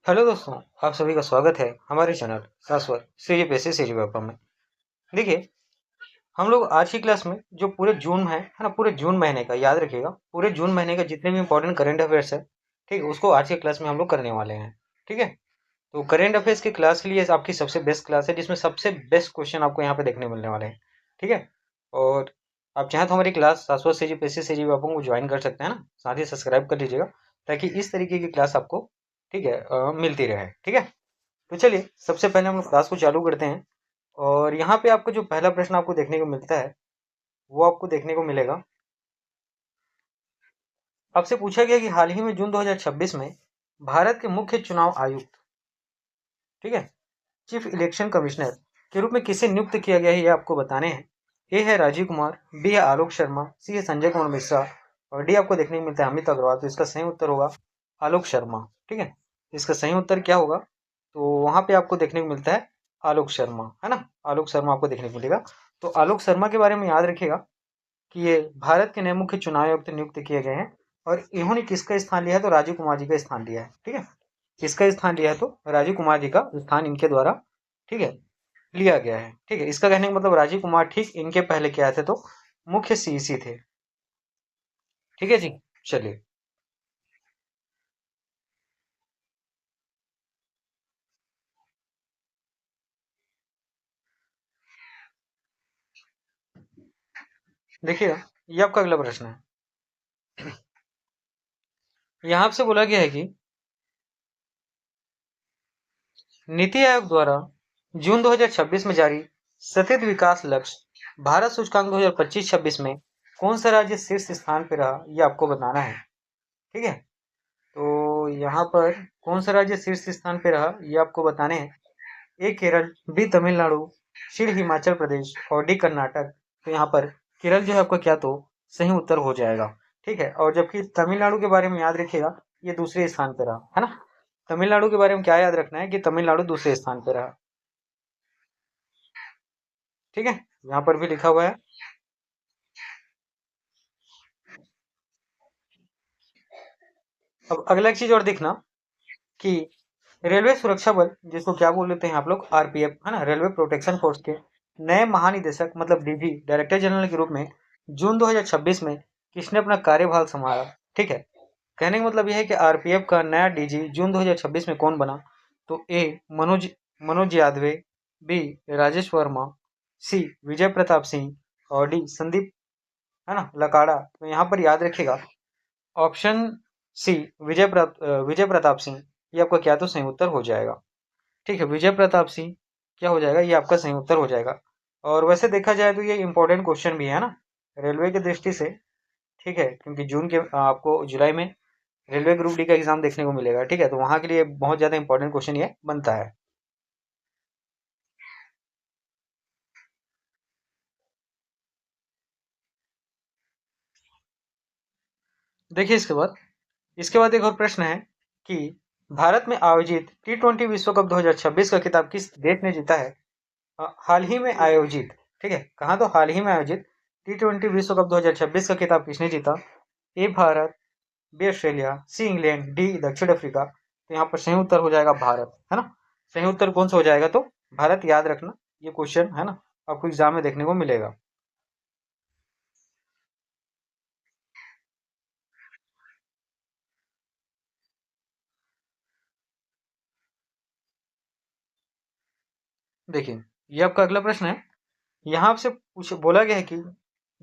Hello दोस्तों, आप सभी का स्वागत है हमारे चैनल शाश्वत सीजीपीएससी सीजी पेपर में। देखिए, हम लोग आज की क्लास में जो पूरे जून है ना, पूरे जून महीने का याद रखिएगा, पूरे जून महीने का जितने भी इंपॉर्टेंट करंट अफेयर्स है, ठीक है, उसको आज की क्लास में हम लोग करने वाले हैं। ठीक है, तो करंट अफेयर्स की क्लास के लिए आपकी सबसे बेस्ट क्लास है, जिसमें सबसे बेस्ट क्वेश्चन आपको यहाँ पे देखने मिलने वाले हैं। ठीक है, और आप चाहें तो हमारी क्लास शाश्वत सीजीपीएससी सीजी पेपर को ज्वाइन कर सकते हैं ना, साथ ही सब्सक्राइब कर लीजिएगा, ताकि इस तरीके की क्लास आपको, ठीक है, मिलती रहे। ठीक है, तो चलिए सबसे पहले हम लोग क्लास को चालू करते हैं। और यहाँ पे आपको जो पहला प्रश्न आपको देखने को मिलता है, वो आपको देखने को मिलेगा, आपसे पूछा गया कि हाल ही में जून 2026 में भारत के मुख्य चुनाव आयुक्त, ठीक है, चीफ इलेक्शन कमिश्नर के रूप में किसे नियुक्त किया गया है, ये आपको बताने हैं। ए है राजीव कुमार, बी है आलोक शर्मा, सी है संजय कुमार मिश्रा, और डी आपको देखने को मिलता है अमित अग्रवाल। तो इसका सही उत्तर होगा आलोक शर्मा। ठीक है, इसका सही उत्तर क्या होगा, तो वहां पे आपको देखने को मिलता है आलोक शर्मा, है ना, आलोक शर्मा आपको देखने को मिलेगा। तो आलोक शर्मा के बारे में याद रखिएगा कि ये भारत के नए मुख्य चुनाव आयुक्त नियुक्त किए गए हैं, और इन्होंने किसका स्थान लिया है, तो राजीव कुमार जी का स्थान लिया है। ठीक है, किसका स्थान लिया है, तो राजीव कुमार जी का स्थान इनके द्वारा, ठीक है, लिया गया है। ठीक है, इसका कहने का मतलब राजीव कुमार ठीक इनके पहले क्या थे, तो मुख्य सीईसी थे। ठीक है जी, चलिए। देखिए, ये आपका अगला प्रश्न है। यहाँ आपसे बोला गया है कि नीति आयोग द्वारा जून 2026 में जारी सतत विकास लक्ष्य भारत सूचकांक 2025-26 में कौन सा राज्य शीर्ष स्थान पर रहा, ये आपको बताना है। ठीक है, तो यहाँ पर कौन सा राज्य शीर्ष स्थान पे रहा, ये आपको बताने हैं। ए केरल, बी तमिलनाडु, सी हिमाचल प्रदेश, और डी कर्नाटक। तो यहाँ पर केरल जो है आपका क्या, तो सही उत्तर हो जाएगा। ठीक है, और जबकि तमिलनाडु के बारे में याद रखिएगा, ये दूसरे स्थान पे रहा, है ना। तमिलनाडु के बारे में क्या याद रखना है कि तमिलनाडु दूसरे स्थान पे रहा। ठीक है, यहाँ पर भी लिखा हुआ है। अब अगला एक चीज और देखना कि रेलवे सुरक्षा बल, जिसको क्या बोल लेते हैं आप लोग, आरपीएफ, है ना, रेलवे प्रोटेक्शन फोर्स के नए महानिदेशक मतलब डीजी, डायरेक्टर जनरल के रूप में जून 2026 में किसने अपना कार्यभार संभाला। ठीक है, कहने का मतलब यह है कि आरपीएफ का नया डीजी जून 2026 में कौन बना, तो ए मनोज मनोज यादव, बी राजेश वर्मा, सी विजय प्रताप सिंह, और डी संदीप, है ना, लकाड़ा। तो यहाँ पर याद रखिएगा ऑप्शन सी विजय प्रताप सिंह, ये आपका क्या, तो सही उत्तर हो जाएगा। ठीक है, विजय प्रताप सिंह क्या हो जाएगा, ये आपका सही उत्तर हो जाएगा। और वैसे देखा जाए तो ये इंपॉर्टेंट क्वेश्चन भी है ना, रेलवे की दृष्टि से। ठीक है, क्योंकि जून के आपको जुलाई में रेलवे ग्रुप डी का एग्जाम देखने को मिलेगा। ठीक है, तो वहां के लिए बहुत ज्यादा इंपॉर्टेंट क्वेश्चन ये बनता है। देखिए, इसके बाद एक और प्रश्न है कि भारत में आयोजित T20 विश्व कप 2026 का खिताब किस देश ने जीता है। हाल ही में आयोजित, ठीक है, कहा, तो हाल ही में आयोजित T20 विश्व कप 2026 का खिताब किसने जीता। A Bharat, B Australia, C England, D दक्षिण अफ्रीका। तो यहाँ पर सही उत्तर हो जाएगा भारत, है ना। सही उत्तर कौन सा हो जाएगा, तो भारत। याद रखना, ये क्वेश्चन है ना, आपको एग्जाम में देखने को मिलेगा। देखिए, ये आपका अगला प्रश्न है। यहाँ आपसे पूछ बोला गया है कि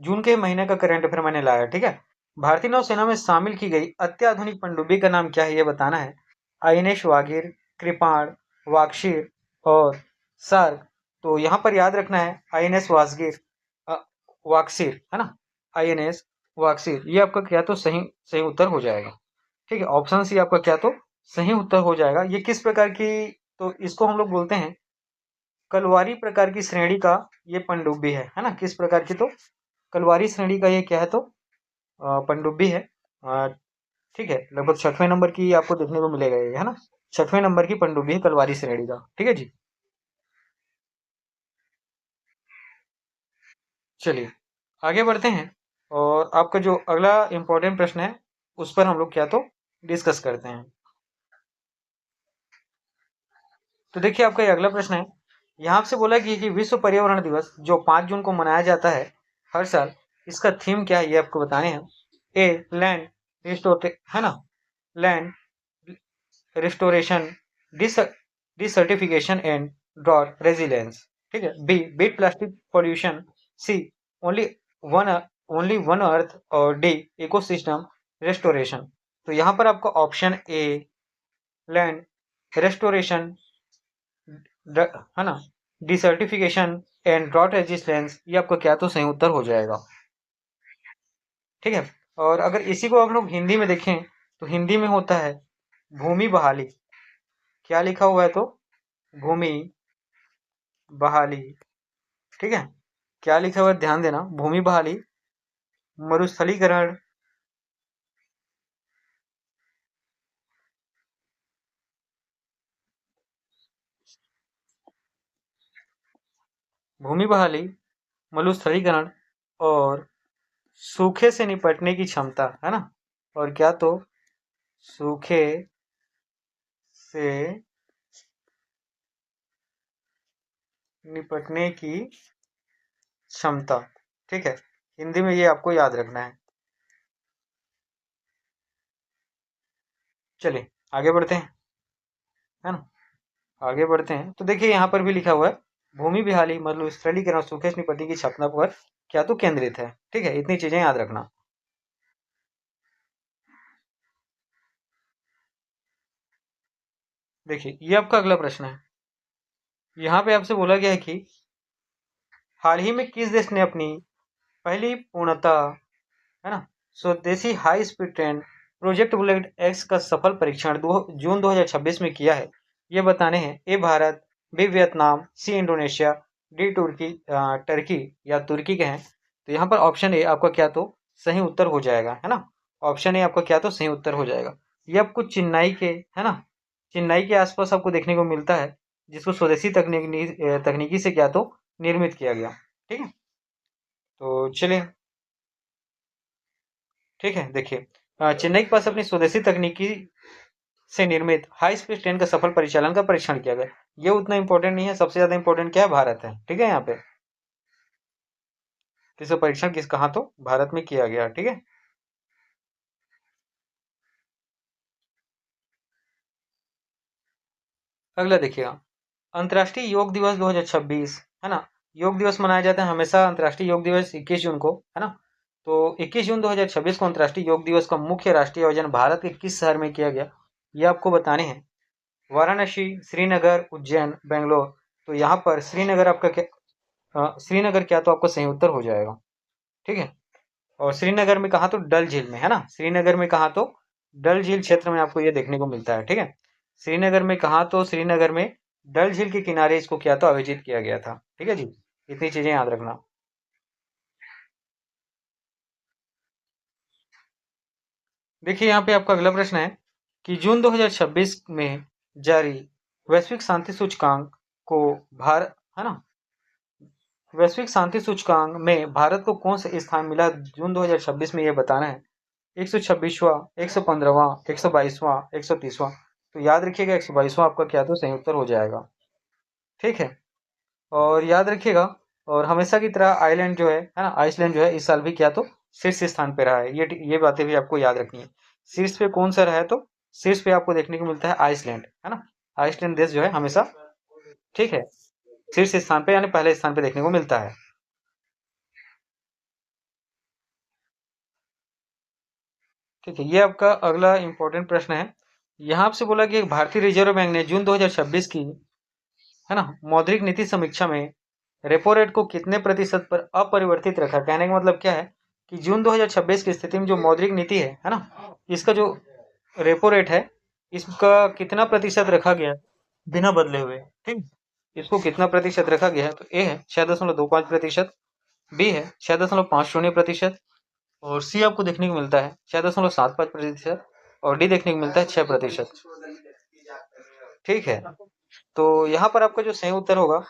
जून के महीने का करंट अफेयर मैंने लाया। ठीक है, भारतीय नौसेना में शामिल की गई अत्याधुनिक पनडुब्बी का नाम क्या है, ये बताना है। आईएनएस वागीर, कृपाण, वाक्षीर, और सार्क। तो यहाँ पर याद रखना है आईएनएस वासगीर, वाक्सीर, है ना, आईएनएस वाक्सीर। ये आपका क्या, तो सही सही उत्तर हो जाएगा। ठीक है, ऑप्शन सी आपका क्या, तो सही उत्तर हो जाएगा। ये किस प्रकार की, तो इसको हम लोग बोलते हैं कलवारी प्रकार की श्रेणी का ये पनडुब्बी है ना, किस प्रकार की, तो कलवारी श्रेणी का ये क्या है, तो पनडुब्बी है। अ, ठीक है, लगभग 6वें नंबर की आपको देखने को मिलेगा ये, है ना, 6वें नंबर की पनडुब्बी है कलवारी श्रेणी का। ठीक है जी, चलिए आगे बढ़ते हैं। और आपका जो अगला इंपॉर्टेंट प्रश्न है, उस पर हम लोग क्या, तो डिस्कस करते हैं। तो देखिए आपका ये अगला प्रश्न है। यहाँ से बोला कि विश्व पर्यावरण दिवस जो 5 जून को मनाया जाता है हर साल, इसका थीम क्या है ये आपको बताने हैं। ए लैंड रिस्टोर है ना, land restoration, desertification and drought resilience. ठीक है। B beat plastic pollution. C only one only one earth. और डी इकोसिस्टम रेस्टोरेशन। तो यहाँ पर आपका ऑप्शन ए लैंड रेस्टोरेशन है ना, डिसर्टिफिकेशन एंड ड्रॉट रेजिस्टेंस, ये आपका क्या तो सही उत्तर हो जाएगा। ठीक है। और अगर इसी को आप लोग हिंदी में देखें तो हिंदी में होता है भूमि बहाली। क्या लिखा हुआ है तो भूमि बहाली। ठीक है। क्या लिखा हुआ है ध्यान देना, भूमि बहाली, मरुस्थलीकरण, भूमि बहाली, मरुस्थलीकरण और सूखे से निपटने की क्षमता, है ना। और क्या तो सूखे से निपटने की क्षमता। ठीक है। हिंदी में ये आपको याद रखना है। चलिए आगे बढ़ते हैं, है ना। आगे बढ़ते हैं तो देखिए यहाँ पर भी लिखा हुआ है भूमि बहाली मतलब स्थलीकरण और सूखे से निपटने की क्षमता पर क्या तो केंद्रित है। ठीक है, इतनी चीजें याद रखना। देखिए ये आपका अगला प्रश्न है। यहाँ पे आपसे बोला गया है कि हाल ही में किस देश ने अपनी पहली पूर्णतः, है ना, स्वदेशी high speed train project bullet x का सफल परीक्षण जून 2026 में किया है। ये बताने हैं। A Bharat, B Vietnam, C Indonesia, D Turkey या तुर्की के हैं। तो यहाँ पर ऑप्शन ए आपका क्या तो सही उत्तर हो जाएगा, है ना। ऑप्शन ए आपका क्या तो सही उत्तर हो जाएगा। ये आपको चेन्नई के, है ना, चेन्नई के आसपास आपको देखने को मिलता है, जिसको स्वदेशी तकनीकी से क्या तो निर्मित किया गया। ठीक है। तो चलिए, ठीक है। देखिए चेन्नई के पास अपनी स्वदेशी तकनीकी से निर्मित हाई स्पीड ट्रेन का सफल परिचालन का परीक्षण किया गया। ये उतना इंपॉर्टेंट नहीं है, सबसे ज्यादा इंपॉर्टेंट क्या है, भारत है। ठीक है। यहाँ पे इसका परीक्षण किस कहा तो भारत में किया गया। ठीक है। अगला देखिएगा, अंतर्राष्ट्रीय योग दिवस 2026, है ना। योग दिवस मनाया जाता है हमेशा, अंतर्राष्ट्रीय योग दिवस 21 जून को, है ना। तो 21 जून 2026 को अंतर्राष्ट्रीय योग दिवस का मुख्य राष्ट्रीय आयोजन भारत के किस शहर में किया गया, ये आपको बताने हैं। वाराणसी, श्रीनगर, उज्जैन, बेंगलोर। तो यहाँ पर श्रीनगर आपका क्या, श्रीनगर क्या तो आपका सही उत्तर हो जाएगा। ठीक है। और श्रीनगर में कहा तो डल झील में, है ना। श्रीनगर में कहा तो डल झील क्षेत्र में आपको ये देखने को मिलता है। ठीक है। श्रीनगर में कहा तो श्रीनगर में डल झील के किनारे इसको क्या तो आयोजित किया गया था। ठीक है जी, इतनी चीजें याद रखना। देखिए यहाँ पे आपका अगला प्रश्न है कि जून 2026 में जारी वैश्विक शांति सूचकांक को भारत, है ना, वैश्विक शांति सूचकांक में भारत को कौन सा स्थान मिला जून 2026 में, ये बताना है। 126वां, 115वां, 122वां, 130वां। तो याद रखिएगा 122वां आपका क्या तो सही उत्तर हो जाएगा। ठीक है। और याद रखिएगा, और हमेशा की तरह आइलैंड जो है ना, आइसलैंड जो है इस साल भी क्या तो शीर्ष स्थान पे रहा है। ये बातें भी आपको याद रखनी है। शीर्ष पे कौन सा रहा है तो शीर्ष पे आपको देखने को मिलता है आइसलैंड, है ना। आइसलैंड देश जो है हमेशा, ठीक है, शीर्ष स्थान पे यानी पहले स्थान पे देखने को मिलता है। ठीक है। ये आपका अगला इंपॉर्टेंट प्रश्न है। यहाँ आपसे बोला कि भारतीय रिजर्व बैंक ने जून 2026 की, है ना, मौद्रिक नीति समीक्षा में रेपो रेट को कितने प्रतिशत पर अपरिवर्तित रखा। कहने का मतलब क्या है कि जून 2026 की स्थिति में जो मौद्रिक नीति है ना, इसका जो रेपो रेट है इसका कितना प्रतिशत रखा गया बिना बदले हुए। ठीक, इसको कितना प्रतिशत रखा गया है तो ए है 6.25%, बी है 6.50%, और सी आपको देखने को मिलता है 6.75%, और डी देखने को मिलता है 6%। ठीक है। तो यहाँ पर आपका जो सही उत्तर होगा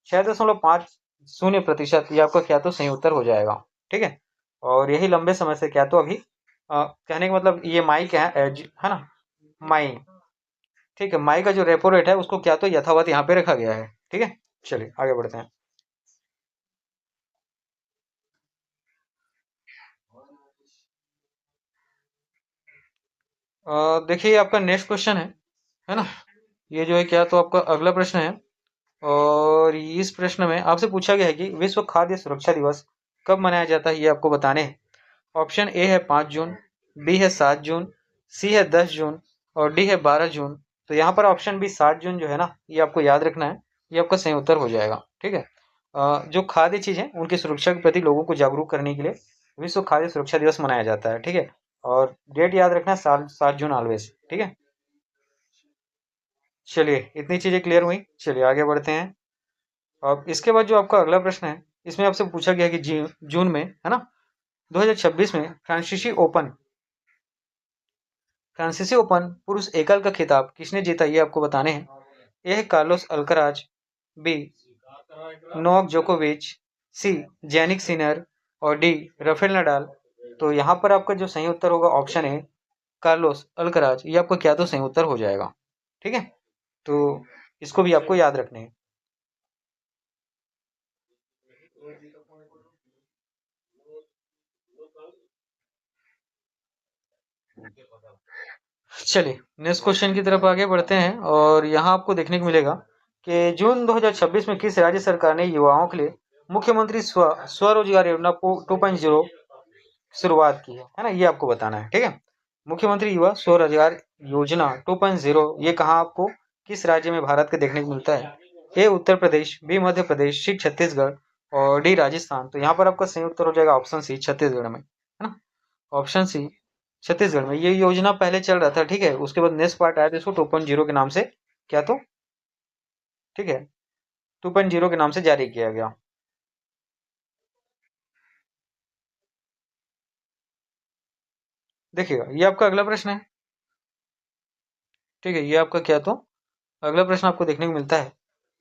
6.50%, ये आपका क्या तो सही उत्तर हो जाएगा। ठीक है। और यही लंबे समय से क्या तो अभी कहने का मतलब ये माई क्या है, है ना, माई। ठीक है, माई का जो रेपो रेट है उसको क्या तो यथावत यहाँ पे रखा गया है। ठीक है, चलिए आगे बढ़ते हैं। देखिए आपका नेक्स्ट क्वेश्चन है ना, ये जो है क्या तो आपका अगला प्रश्न है। और इस प्रश्न में आपसे पूछा गया है कि विश्व खाद्य सुरक्षा दिवस कब मनाया जाता है, ये आपको बताने हैं। ऑप्शन ए है 5 जून, बी है 7 जून, सी है 10 जून और डी है 12 जून। तो यहाँ पर ऑप्शन बी 7 जून जो है ना, ये आपको याद रखना है, ये आपका सही उत्तर हो जाएगा। ठीक है, जो खाद्य चीज है उनकी सुरक्षा के प्रति लोगों को जागरूक करने के लिए विश्व खाद्य सुरक्षा दिवस मनाया जाता है। ठीक है, और डेट याद रखना है, 7 जून ऑलवेज। ठीक है, चलिए इतनी चीजें क्लियर हुई, चलिए आगे बढ़ते हैं। अब इसके बाद जो आपका अगला प्रश्न है, इसमें आपसे पूछा गया है कि जून में है ना, 2026 में फ्रांसीसी ओपन पुरुष एकल का खिताब किसने जीता, ये आपको बताने हैं। ए है कार्लोस अल्कराज, बी नोवाक जोकोविच, सी जैनिक सिनर और डी राफेल नडाल। तो यहाँ पर आपका जो सही उत्तर होगा ऑप्शन है कार्लोस अल्कराज, ये आपका क्या तो सही उत्तर हो जाएगा। ठीक है, तो इसको भी आपको याद रखने हैं। चलिए नेक्स्ट क्वेश्चन की तरफ आगे बढ़ते हैं, और यहाँ आपको देखने को मिलेगा कि जून 2026 में किस राज्य सरकार ने युवाओं के लिए मुख्यमंत्री स्वरोजगार योजना 2.0 शुरुआत की है ना, ये आपको बताना है। ठीक है, मुख्यमंत्री युवा स्वरोजगार योजना 2.0 ये कहाँ आपको किस राज्य में भारत के देखने को मिलता है। ए उत्तर प्रदेश, बी मध्य प्रदेश, सी छत्तीसगढ़ और डी राजस्थान। तो यहाँ पर आपका सही उत्तर हो जाएगा ऑप्शन सी छत्तीसगढ़ में, है ना। ऑप्शन सी छत्तीसगढ़ में ये योजना पहले चल रहा था। ठीक है, उसके बाद नेक्स्ट पार्ट आया था इसको 2.0 के नाम से क्या तो, ठीक है, 2.0 के नाम से जारी किया गया। देखिएगा ये आपका अगला प्रश्न है। ठीक है, ये आपका क्या तो अगला प्रश्न आपको देखने को मिलता है।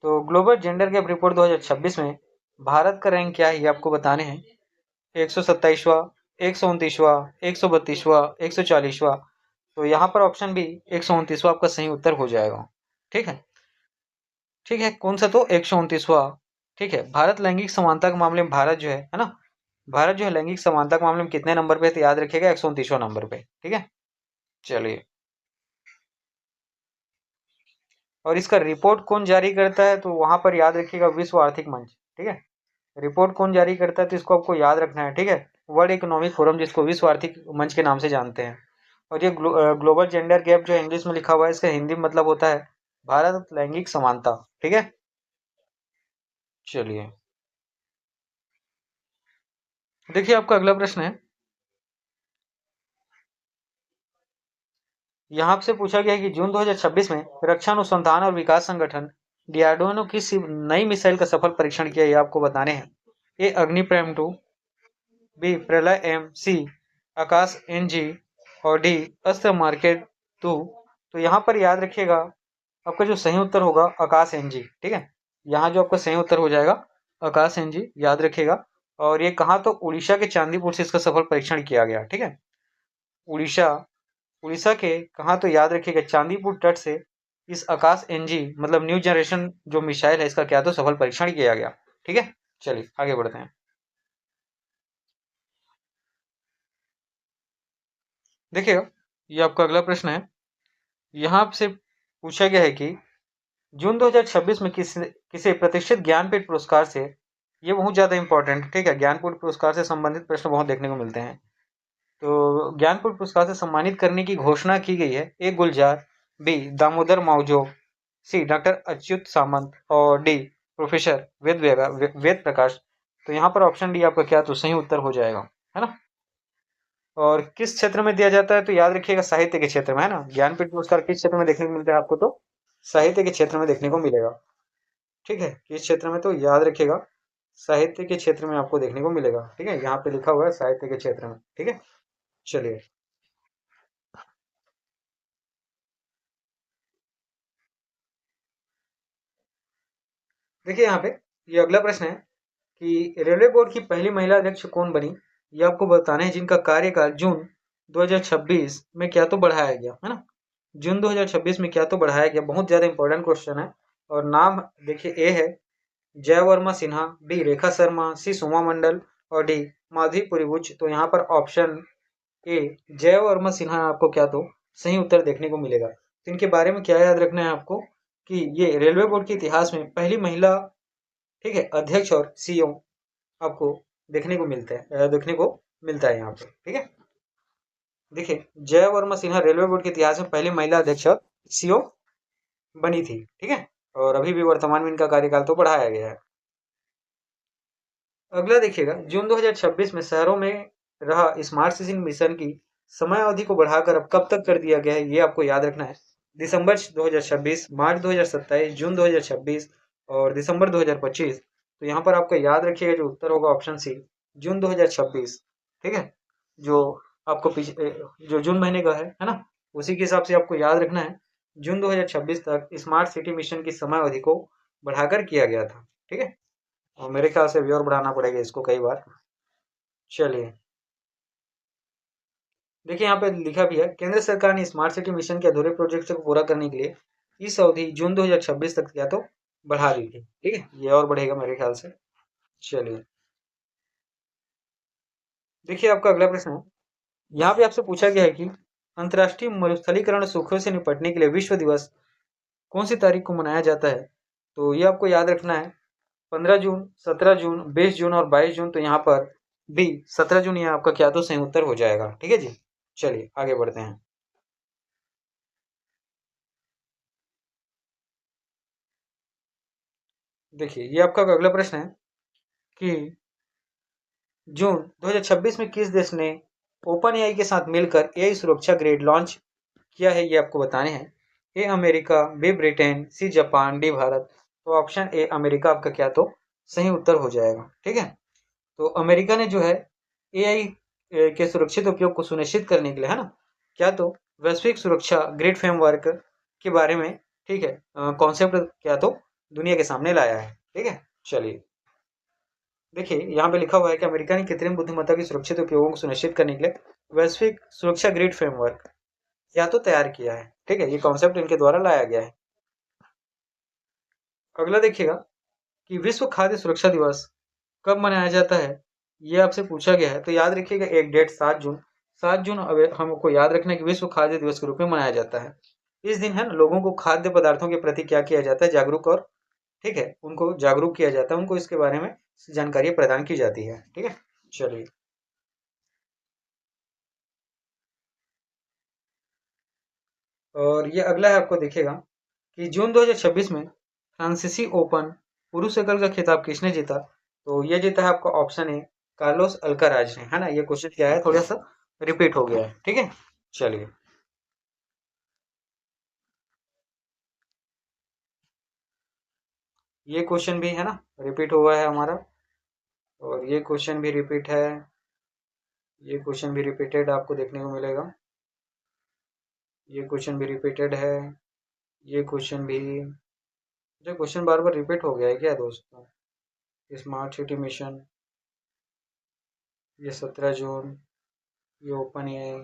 तो ग्लोबल जेंडर गैप रिपोर्ट 2026 में भारत का रैंक क्या है, ये आपको बताने हैं। 127वां, 129वां, 132वां, 140वां। तो यहाँ पर ऑप्शन बी 129वां आपका सही उत्तर हो जाएगा। ठीक है, ठीक है, कौन सा तो 129वां। ठीक है, भारत लैंगिक समानता के मामले में भारत जो है ना, भारत जो है लैंगिक समानता के मामले में कितने नंबर पे है, तो याद रखिएगा 129वां नंबर पे। ठीक है, चलिए। और इसका रिपोर्ट कौन जारी करता है, तो वहां पर याद रखिएगा विश्व आर्थिक मंच। ठीक है, रिपोर्ट कौन जारी करता है तो इसको आपको याद रखना है। ठीक है, वर्ल्ड इकोनॉमिक फोरम, जिसको विश्व आर्थिक मंच के नाम से जानते हैं। और ये ग्लोबल जेंडर गैप जो इंग्लिश में लिखा हुआ है, इसका हिंदी में मतलब होता है भारत लैंगिक समानता। ठीक है, चलिए देखिए आपका अगला प्रश्न है। यहाँ आपसे पूछा गया है कि जून 2026 में रक्षा अनुसंधान और विकास संगठन डीआरडीओ ने किस नई मिसाइल का सफल परीक्षण किया, ये आपको बताने हैं। ए अग्नि प्रेम 2, बी प्रलय एम, सी आकाश एनजी और डी अस्त्र मार्केट 2। तो यहाँ पर याद रखिएगा आपका जो सही उत्तर होगा आकाश एनजी। ठीक है, यहाँ जो आपका सही उत्तर हो जाएगा आकाश एनजी, याद रखिएगा। और ये कहाँ तो उड़ीसा के चांदीपुर से इसका सफल परीक्षण किया गया। ठीक है, उड़ीसा, उड़ीसा के कहाँ तो याद रखिएगा चांदीपुर तट से इस आकाश एनजी मतलब न्यू जनरेशन जो मिसाइल है इसका क्या तो सफल परीक्षण किया गया। ठीक है, चलिए आगे बढ़ते हैं। देखिए ये आपका अगला प्रश्न है। यहाँ आपसे पूछा गया है कि जून 2026 में किसी प्रतिष्ठित ज्ञानपीठ पुरस्कार से, ये बहुत ज्यादा इंपॉर्टेंट। ठीक है, ज्ञानपीठ पुरस्कार से संबंधित प्रश्न बहुत देखने को मिलते हैं। तो ज्ञानपीठ पुरस्कार से सम्मानित करने की घोषणा की गई है। ए गुलजार, बी दामोदर मावजो, सी डॉक्टर अच्युत सामंत और डी प्रोफेसर वेद प्रकाश। तो यहाँ पर ऑप्शन डी आपका क्या तो सही उत्तर हो जाएगा, है ना। और किस क्षेत्र में दिया जाता है, तो याद रखिएगा साहित्य के क्षेत्र में, है ना। ज्ञानपीठ पुरस्कार किस क्षेत्र में देखने को मिलता है आपको, तो साहित्य के क्षेत्र में देखने को मिलेगा। ठीक है, किस क्षेत्र में, तो याद रखिएगा साहित्य के क्षेत्र में आपको देखने को मिलेगा। ठीक है, यहाँ पे लिखा हुआ है साहित्य के क्षेत्र में। ठीक है, चलिए देखिए यहाँ पे ये अगला प्रश्न है कि रेलवे बोर्ड की पहली महिला अध्यक्ष कौन बनी, ये आपको बताना है, जिनका कार्यकाल जून 2026 में क्या तो बढ़ाया गया, है ना। जून 2026 में क्या तो बढ़ाया गया, बहुत ज़्यादा इंपॉर्टेंट क्वेश्चन है। और नाम देखिए, ए है जय वर्मा सिन्हा, बी रेखा शर्मा, सी सोमा मंडल और डी माधवी पुरीबुच। तो यहाँ पर ऑप्शन ए जय वर्मा सिन्हा आपको क्या तो सही उत्तर देखने को मिलेगा। तो इनके बारे में क्या याद रखना है आपको कि ये रेलवे बोर्ड के इतिहास में पहली महिला, ठीक है, अध्यक्ष और सीईओ आपको देखने को मिलता है यहाँ पे, ठीक है। देखिए, जय वर्मा सिन्हा रेलवे बोर्ड के इतिहास में पहली महिला अध्यक्ष और सीईओ बनी थी, ठीक है। और अभी भी वर्तमान में इनका कार्यकाल तो बढ़ाया गया है। अगला देखिएगा, जून 2026 में शहरों में रहा स्मार्ट सिटी मिशन की समय अवधि को बढ़ाकर अब कब तक कर दिया गया है, ये आपको याद रखना है। दिसंबर 2026, मार्च 2027, जून 2026 और दिसंबर 2025। तो यहाँ पर आपको याद रखिएगा, जो उत्तर होगा ऑप्शन सी, जून 2026, ठीक है। जो आपको जो जून महीने का है ना, उसी के हिसाब से आपको याद रखना है। जून 2026 तक स्मार्ट सिटी मिशन की समय अवधि को बढ़ाकर किया गया था, ठीक है। और मेरे ख्याल से अभी और बढ़ाना पड़ेगा इसको कई बार। चलिए, देखिए यहाँ पे लिखा भी है, केंद्र सरकार ने स्मार्ट सिटी मिशन के अधूरे प्रोजेक्ट को पूरा करने के लिए इस अवधि जून 2026 तक क्या तो बढ़ा दी थी, ठीक है। ये और बढ़ेगा मेरे ख्याल से। चलिए, देखिए आपका अगला प्रश्न है, यहाँ पे आपसे पूछा गया है कि अंतर्राष्ट्रीय मरुस्थलीकरण सूखों से निपटने के लिए विश्व दिवस कौन सी तारीख को मनाया जाता है। तो ये आपको याद रखना है, 15 जून, 17 जून, 20 जून और 22 जून। तो यहाँ पर बी 17 जून ये आपका क्या तो सही उत्तर हो जाएगा, ठीक है जी। चलिए आगे बढ़ते हैं। देखिए, ये आपका अगला प्रश्न है कि जून 2026 में किस देश ने ओपन एआई के साथ मिलकर एआई सुरक्षा ग्रेड लॉन्च किया है, ये आपको बताने हैं। A America, B Britain, C Japan, D Bharat. तो ऑप्शन ए अमेरिका आपका क्या तो सही उत्तर हो जाएगा, ठीक है। तो अमेरिका ने जो है एआई के सुरक्षित उपयोग को सुनिश्चित करने के लिए, है ना, क्या तो वैश्विक सुरक्षा ग्रिड फ्रेमवर्क के बारे में, ठीक है, कॉन्सेप्ट क्या तो दुनिया के सामने लाया है, ठीक है। चलिए, देखिए यहाँ पे लिखा हुआ है कि अमेरिका ने कृत्रिम बुद्धिमत्ता के सुरक्षित उपयोगों को सुनिश्चित करने के लिए वैश्विक सुरक्षा ग्रिड फ्रेमवर्क या तो तैयार किया है, ठीक है। ये कॉन्सेप्ट इनके द्वारा लाया गया है। अगला देखिएगा कि विश्व खाद्य सुरक्षा दिवस कब मनाया जाता है, ये आपसे पूछा गया है। तो याद रखिएगा एक डेट 7 जून, 7 जून हमको याद रखना है कि विश्व खाद्य दिवस के रूप में मनाया जाता है। इस दिन है ना, लोगों को खाद्य पदार्थों के प्रति क्या किया जाता है, जागरूक और, ठीक है, उनको जागरूक किया जाता है, उनको इसके बारे में जानकारी प्रदान की जाती है, ठीक है। चलिए, और ये अगला है, आपको देखिएगा कि जून 2026 में फ्रांसीसी ओपन पुरुष एकल का खिताब किसने जीता। तो ये जीता है आपका ऑप्शन ए कार्लोस अल्काराज ने, है ना। ये क्वेश्चन क्या है, थोड़ा सा रिपीट हो गया है, ठीक है। चलिए, ये क्वेश्चन भी है ना रिपीट हुआ है हमारा, और ये क्वेश्चन भी रिपीट है, ये क्वेश्चन भी रिपीटेड आपको देखने को मिलेगा, ये क्वेश्चन भी रिपीटेड है, ये क्वेश्चन भी, जो क्वेश्चन बार बार रिपीट हो गया है क्या दोस्तों। स्मार्ट सिटी मिशन, ये 17 जून, ये ओपन ए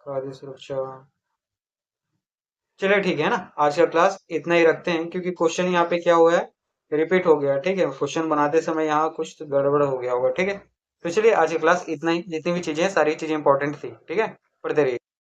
खाद्य सुरक्षा। चलिए ठीक है ना, आज का क्लास इतना ही रखते हैं, क्योंकि क्वेश्चन यहाँ पे क्या हुआ है, रिपीट हो गया, ठीक है। क्वेश्चन बनाते समय यहाँ कुछ तो गड़बड़ हो गया होगा, ठीक है। तो चलिए आज की क्लास इतना ही, जितनी भी चीजें हैं सारी चीजें इंपॉर्टेंट थी, ठीक है। पढ़ते रहिए।